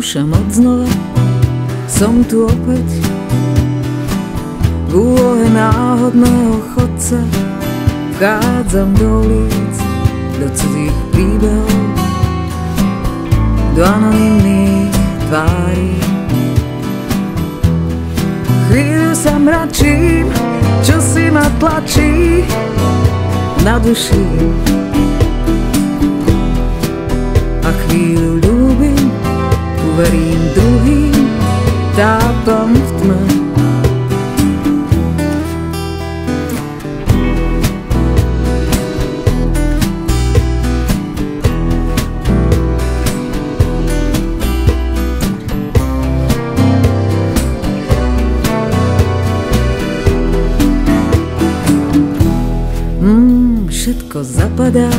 skúšam odznova, som tu opäť v úlohe náhodného chodca. Vchádzam do ulic, do cudzích príbehov, do anonymných tvári. Chvíľu sa mračím, čo si ma tlačí na duši, a chvíľu ľúbim, uverím druhým, tápam v tme. Všetko zapadá,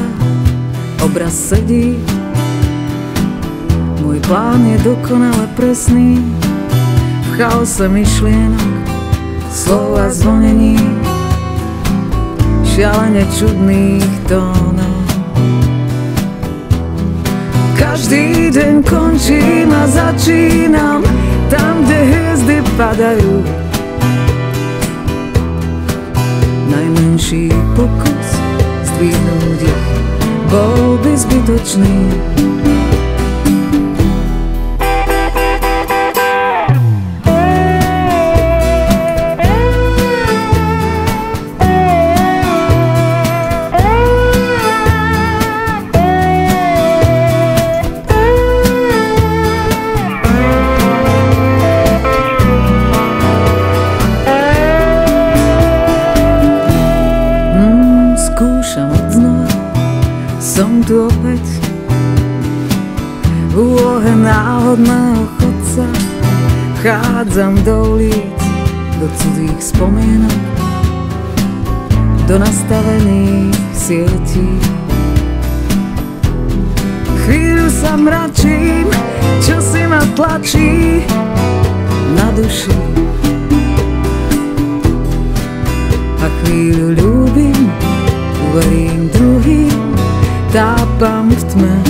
obraz sedí, môj plán je dokonale presný. V chaose myšlienok, slov a zvonení, šialene čudných tónov. Každý deň končím a začínam tam, kde hviezdy padajú. Najmenší pokus zdvihnúť ich bol by zbytočný. Som tu opäť v úlohe náhodného chodca. Vchádzam do ulic, do cudzích spomienok, do nastavených sietí. Chvíľu sa mračím, čo si ma tlačí na duši, a chvíľu ľúbim, uverím druhým, tápam v tme.